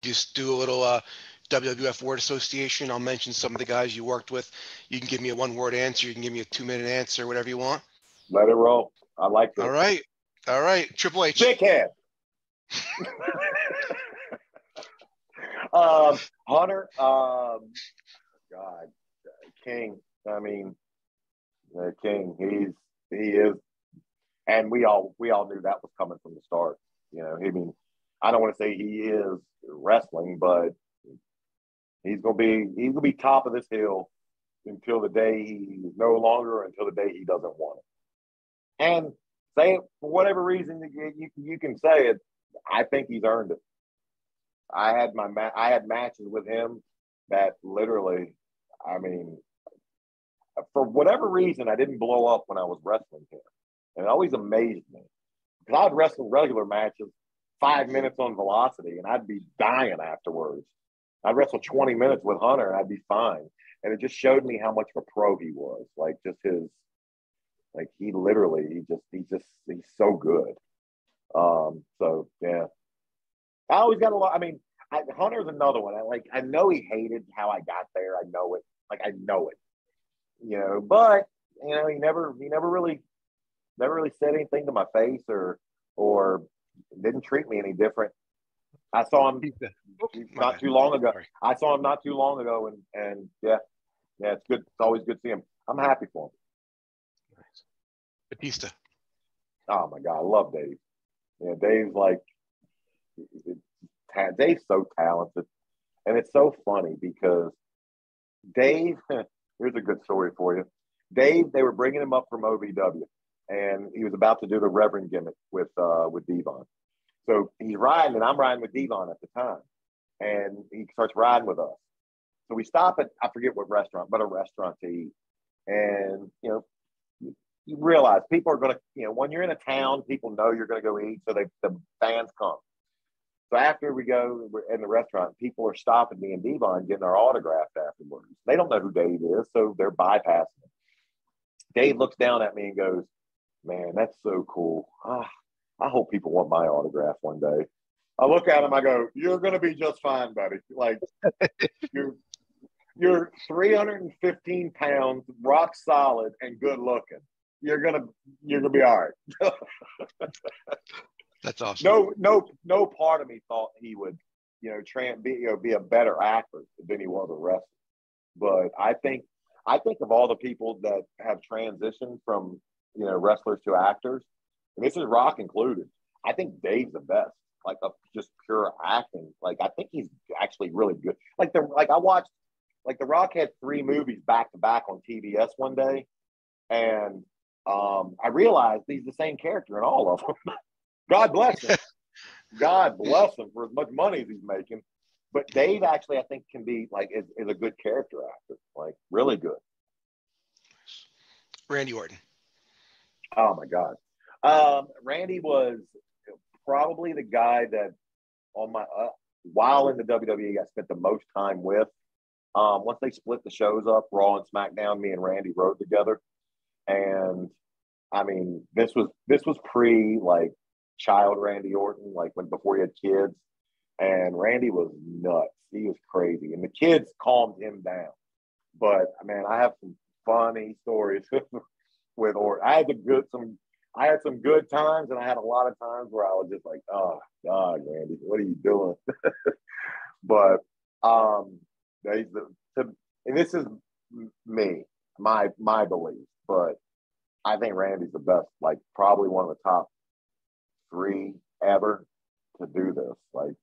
just do a little WWF word association. I'll mention some of the guys you worked with. You can give me a 1-word answer. You can give me a 2-minute answer, whatever you want. Let it roll. I like this. All right. Triple H. Dickhead. Hunter. God. King. I mean, King. He is, and we all knew that was coming from the start. You know, I mean, I don't want to say he is wrestling, but he's gonna be top of this hill until the day he's no longer, until the day he doesn't want it. And say it for whatever reason you can say it. I think he's earned it. I had matches with him that literally, I mean, for whatever reason, I didn't blow up when I was wrestling him. And it always amazed me. Because I'd wrestle regular matches, 5 minutes on velocity, and I'd be dying afterwards. I'd wrestle 20 minutes with Hunter, and I'd be fine. And it just showed me how much of a pro he was. Like, just his, like, he's so good. So, yeah. I always got a lot. I mean, Hunter's another one. I know he hated how I got there. I know it. I know it. You know, but you know, he never really said anything to my face or didn't treat me any different. I saw him not too long ago. And yeah, it's good. It's always good to see him. I'm happy for him. Nice. Batista. Oh my God, I love Dave. Yeah, Dave's so talented, and it's so funny because Dave. Here's a good story for you. Dave, they were bringing him up from OVW, and he was about to do the Reverend gimmick with Devon. So he's riding, and I'm riding with Devon at the time, and he starts riding with us. So we stop at, I forget what restaurant, but a restaurant to eat. And, you know, you realize people are going to, you know, when you're in a town, people know you're going to go eat, so the fans come. So after we go in the restaurant, people are stopping me and Devon getting our autographs afterwards. They don't know who Dave is, so they're bypassing him. Dave looks down at me and goes, "Man, that's so cool. I hope people want my autograph one day." I look at him, I go, "You're going to be just fine, buddy. Like, you're 315 pounds, rock solid, and good looking. You're gonna be all right." That's awesome. No part of me thought he would, you know, be a better actor than he was a wrestler. But I think of all the people that have transitioned from, you know, wrestlers to actors, and this is Rock included, I think Dave's the best. Like, of just pure acting. Like, I think he's actually really good. I watched, like, The Rock had 3 movies back to back on TBS one day, and I realized he's the same character in all of them. God bless him. God bless him for as much money as he's making. But Dave actually, I think, can be like is a good character actor, like really good. Randy Orton. Oh my God, Randy was probably the guy that on my while in the WWE I spent the most time with. Once they split the shows up, Raw and SmackDown, me and Randy rode together, and I mean this was pre like child Randy Orton, like before he had kids, and Randy was nuts. He was crazy, and the kids calmed him down. But man, I have some funny stories with Orton. I had some good times, and I had a lot of times where I was just like, "Oh God, Randy, what are you doing?" But and this is me, my belief, but I think Randy's the best, like probably one of the top 3 ever to do this, like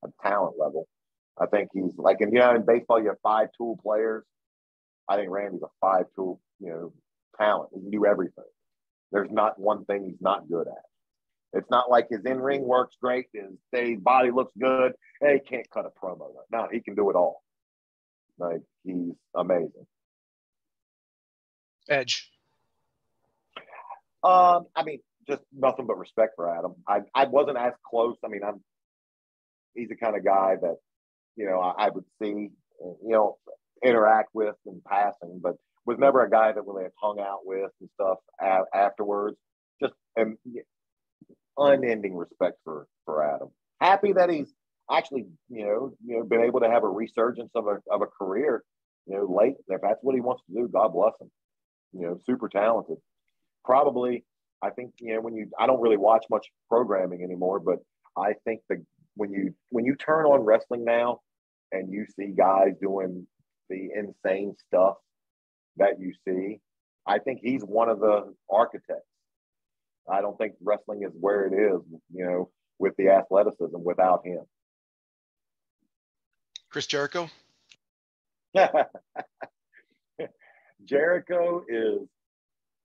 a talent level. I think he's like, and in baseball you have 5 tool players. I think Randy's a 5 tool, talent. He can do everything. There's not one thing he's not good at. It's not like his in-ring works great, his body looks good. Hey, he can't cut a promo. No, he can do it all. Like, he's amazing. Edge. I mean, just nothing but respect for Adam. I wasn't as close. I mean, he's the kind of guy that, I would see, interact with in passing, but was never a guy that really hung out with and stuff afterwards. Just unending respect for Adam. Happy that he's actually, been able to have a resurgence of a career, late. If that's what he wants to do, God bless him. Super talented. Probably, I think, I don't really watch much programming anymore, but I think when you turn on wrestling now and you see guys doing the insane stuff that you see, I think he's one of the architects. I don't think wrestling is where it is, with the athleticism without him. Chris Jericho? Jericho is,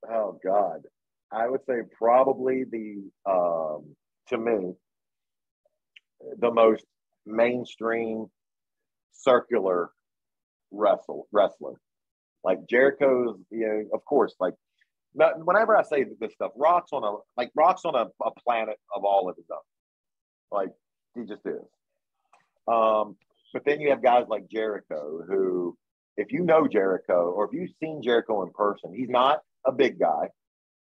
oh God, I would say probably to me, the most mainstream circular wrestler. Like Jericho's, of course, like whenever I say this stuff, Rock's on a planet of all of his own. Like he just is. But then you have guys like Jericho, who, if you know Jericho or if you've seen Jericho in person, he's not a big guy.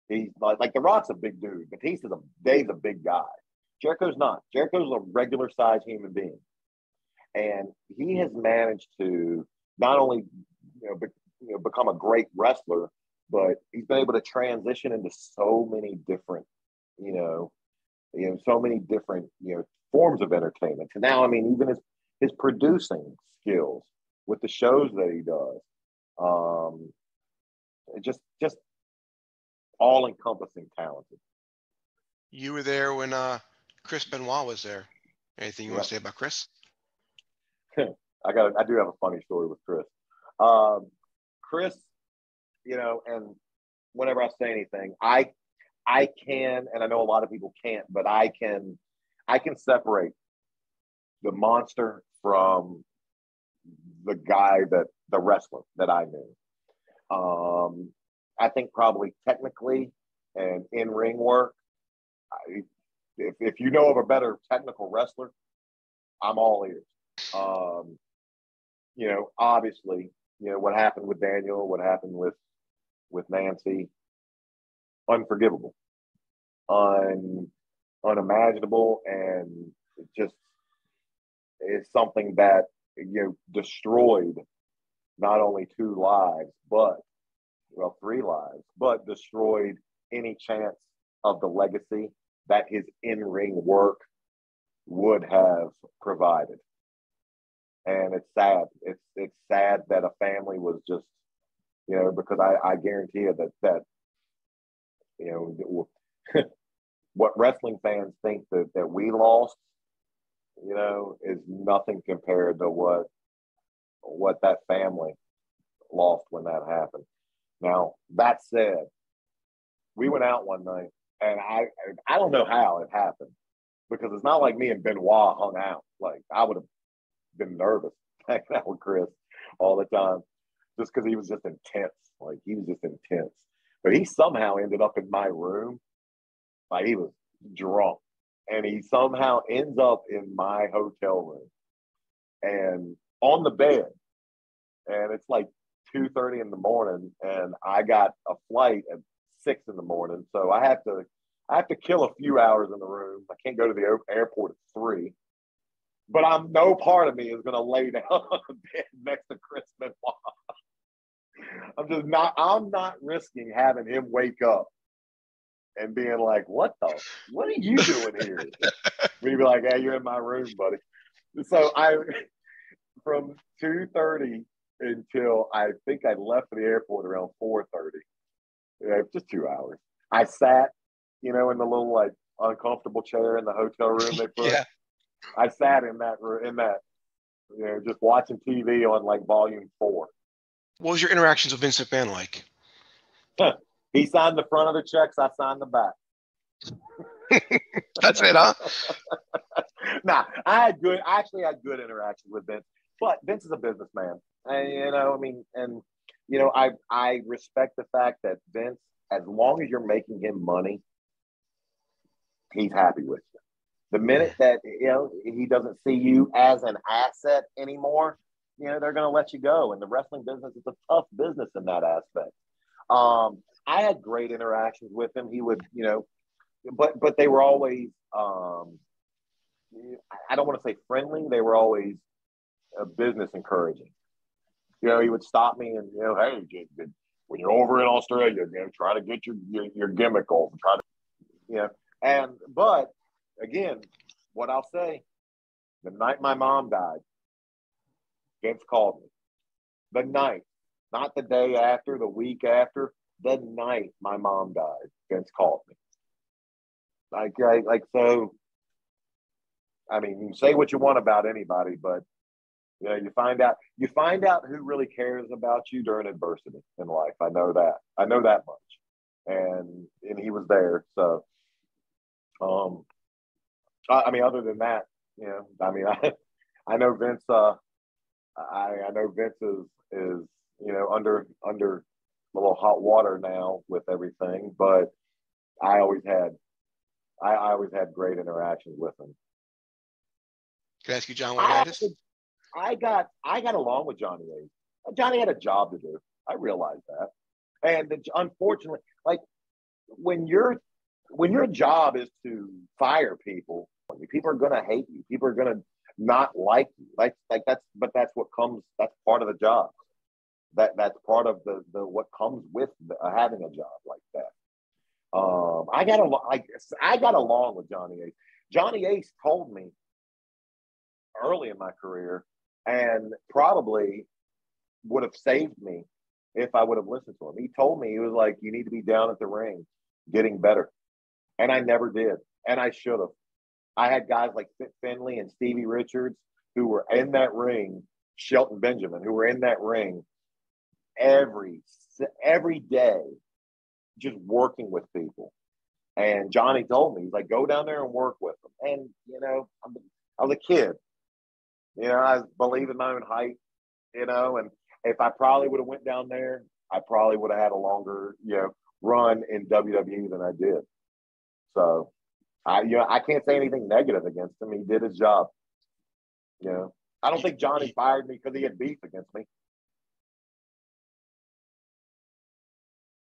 He's like The Rock's a big dude, but Dave's a big guy. Jericho's not. Jericho's a regular sized human being, and he has managed to not only become a great wrestler, but he's been able to transition into so many different forms of entertainment. So now, I mean, even his producing skills with the shows that he does, just all encompassing talented. You were there when Chris Benoit was there. Anything you want to say about Chris? I do have a funny story with Chris. Chris, and whenever I say anything, I can, and I know a lot of people can't, but I can separate the monster from the guy the wrestler that I knew. I think probably technically and in ring work, if you know of a better technical wrestler, I'm all ears. Obviously, what happened with Daniel, what happened with Nancy, unforgivable, unimaginable, and it just is something that destroyed not only 2 lives, but 3 lives, but destroyed any chance of the legacy that his in-ring work would have provided. And it's sad. It's sad that a family was just, because I guarantee you that what wrestling fans think that we lost, is nothing compared to what that family lost when that happened. Now, that said, we went out one night, and I don't know how it happened, because it's not like me and Benoit hung out. Like, I would have been nervous hanging out with Chris all the time, just because he was just intense. Like, he was just intense. But he somehow ended up in my room. Like, he was drunk, and he somehow ends up in my hotel room and on the bed. And it's like 2:30 in the morning, and I got a flight at 6 in the morning, so I have to kill a few hours in the room. I can't go to the airport at 3, but no part of me is going to lay down on the bed next to Chris Benoit. I'm not risking having him wake up and being like, what are you doing here? We'd be like, hey, you're in my room, buddy. So from 2:30 until I think I left for the airport around 4:30, just 2 hours. I sat, in the little like uncomfortable chair in the hotel room they put. Yeah. I sat in that, just watching TV on like volume 4. What was your interactions with Vince McMahon like? He signed the front of the checks. I signed the back. That's it, huh? Nah, I had good interactions with Vince, but Vince is a businessman. And, I respect the fact that Vince, as long as you're making him money, he's happy with you. The minute that, he doesn't see you as an asset anymore, they're going to let you go. And the wrestling business is a tough business in that aspect. I had great interactions with him. He would, but they were always, I don't want to say friendly. They were always business encouraging. He would stop me and, hey, when you're over in Australia, try to get your gimmick off. Try to, but again, what I'll say, the night my mom died, Vince called me. The night, not the day after, the week after, the night my mom died, Vince called me. So. I mean, you can say what you want about anybody, but you find out who really cares about you during adversity in life. I know that much, and he was there. So, I mean, other than that, I mean, I know Vince. I know Vince is under a little hot water now with everything, but I always had great interactions with him. Can I ask you, John, what it is? I got along with Johnny Ace. Johnny had a job to do. I realized that, and unfortunately, like when your job is to fire people are going to hate you. People are going to not like you. That's what comes. That's part of the job. That's part of the what comes with having a job like that. I got along with Johnny Ace. Johnny Ace told me early in my career, and probably would have saved me if I would have listened to him. He told me, he was like, you need to be down at the ring getting better. And I never did. And I should have. I had guys like Fit Finley and Stevie Richards who were in that ring, Shelton Benjamin, who were in that ring every day, just working with people. And Johnny told me, he's like, go down there and work with them. And, I was a kid. I believe in my own height, and if I probably would have went down there, I probably would have had a longer, run in WWE than I did. So I can't say anything negative against him. He did his job. I don't think Johnny fired me because he had beef against me.